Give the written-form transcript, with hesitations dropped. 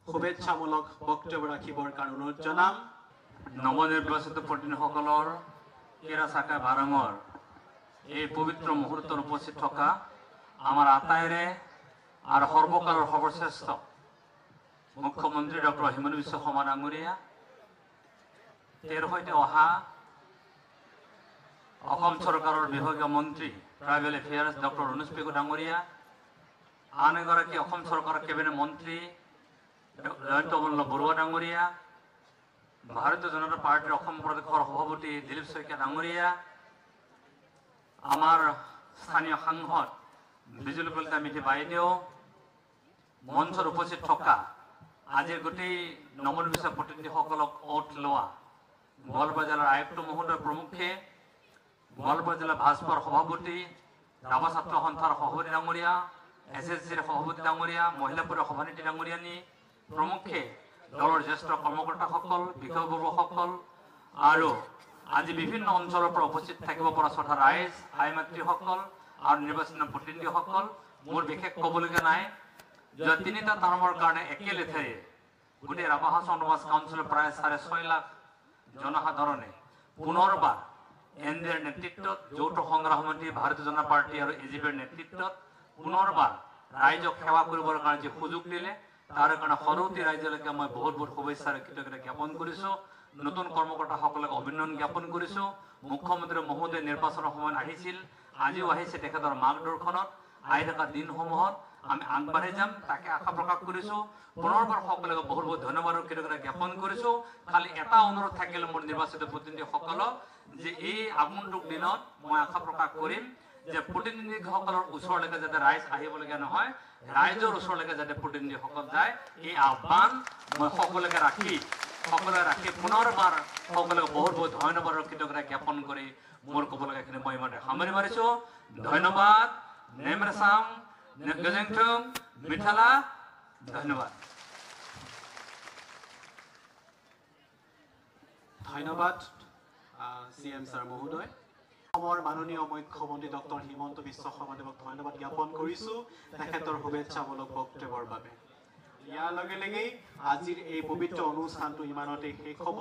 শুভেচ্ছামূলক বক্তব্য ৰাখিবৰ কাৰণে অনুৰোধ জনাম। নৱনিৰ্বাচিত প্ৰতিনিধিসকলৰ কেৰা চাকা বাৰঙৰ এই পবিত্ৰ মুহূৰ্তত উপস্থিত থকা আমাৰ আটাইৰে আৰু সৰ্বকালৰ সৰ্বশ্ৰেষ্ঠ মুখ্যমন্ত্ৰী ডক্টৰ হিমন্ত বিশ্ব শৰ্মা ডাঙৰীয়া, তেওঁৰ সৈতে অহা অসম চৰকাৰৰ বিভাগীয় মন্ত্ৰী tribal affairs doctor Ranoj Pegu ডাঙৰীয়া, আন এগৰাকী অসম চৰকাৰৰ কেবিনেট মন্ত্ৰী জয়ন্ত বল্লভ বৰুৱা ডাঙৰীয়া, ভাৰতীয় জনতা পাৰ্টিৰ অসম প্ৰদেশৰ সভাপতি দিলীপ শইকীয়া ডাঙৰীয়া, আমাৰ স্থানীয় সাংসদ বিজুলী কলিতা মিঠি বাইদেউ, মঞ্চত উপস্থিত থকা আজিৰ গোটেই নৱনিৰ্বাচিত প্ৰতিনিধিসকলক ওঠ লোৱা গোৱালপাৰা জিলাৰ আয়ুক্ত মহোদয় প্ৰমুখ্যে, গোৱালপাৰা জিলা ভাজপাৰ সভাপতি, ৰাভা ছাত্ৰ সন্থাৰ সভাপতি ডাঙৰীয়া, SSCৰ সভাপতি ডাঙৰীয়া, মহিলা পৰিষদৰ সভানেত্ৰী ডাঙৰীয়ানী প্ৰমুখ্যে, দলৰ জ্যেষ্ঠ কৰ্মকৰ্তাসকল, বিষয়ববীয়াসকল আৰু আজি বিভিন্ন অঞ্চলৰ পৰা উপস্থিত থাকিব পৰা শ্ৰদ্ধা ৰাইজ, আই মাতৃসকল আৰু নিৰ্বাচিত প্ৰতিনিধিসকল, মোৰ বিশেষ ক'বলগীয়া নাই যে 3টা টাৰ্মৰ কাৰণে একেলেথাৰিয়ে গোটেই ৰাভা সমাজ কাউন্সিলৰ প্ৰায় 6.5 লাখ জনসাধাৰণে পুনৰবাৰ NDAৰ নেতৃত্বত যৌথ সংগ্ৰাম সমিতি, ভাৰতীয় জনতা পাৰ্টি আৰু AGPৰ নেতৃত্বত পুনৰবাৰ ৰাইজক সেৱা কৰিবৰ কাৰণে যে সুযোগ দিলে, তাৰ কাৰণে সৰুটি ৰাইজলৈকে মই বহুত বহুত শুভেচ্ছা কৃতজ্ঞতা জ্ঞাপন কৰিছোঁ। নতুন কৰ্মকৰ্তাসকলক অভিনন্দন জ্ঞাপন কৰিছোঁ। মুখ্যমন্ত্ৰী মহোদয় নিৰ্বাচনৰ সময়ত আহিছিল, আজিও আহিছে তেখেতৰ মাৰ্গদৰ্শনত। আহি থকা দিনসমূহত আমি আগবাঢ়ি যাম তাকে আশা প্ৰকাশ কৰিছোঁ। পুনৰবাৰ সকলোকে বহুত বহুত ধন্যবাদ আৰু কৃতজ্ঞতা জ্ঞাপন কৰিছোঁ। খালি এটা অনুৰোধ থাকিল মোৰ নিৰ্বাচিত প্ৰতিনিধিসকলক যে এই আগন্তুক দিনত মই আশা প্ৰকাশ কৰিম যে প্ৰতিনিধিসকলৰ ওচৰলৈকে যাতে ৰাইজ আহিবলগীয়া নহয়, ৰাইজৰ ওচৰলৈকে যাতে প্ৰতিনিধিসকল যায়, এই আহ্বান মই সকলোকে ৰাখি পুনৰবাৰ সকলোকে বহুত বহুত ধন্যবাদ আৰু কৃতজ্ঞতা জ্ঞাপন কৰি মোৰ ক'বলগীয়াখিনি মই ইমানে সামৰি মাৰিছোঁ। ধন্যবাদ। নেমৰাচাম গজেংথুং মিঠালা, ধন্যবাদ। ধন্যবাদ CM ছাৰ মহোদয়। অসমৰ মাননীয় মুখ্যমন্ত্ৰী ডক্টৰ হিমন্ত বিশ্ব শৰ্মাদেৱক ধন্যবাদ জ্ঞাপন কৰিছোঁ তেখেতৰ শুভেচ্ছামূলক বক্তব্যৰ বাবে। ইয়াৰ লগে লগেই আজিৰ এই পবিত্ৰ অনুষ্ঠানটো ইমানতে শেষ হ'ব।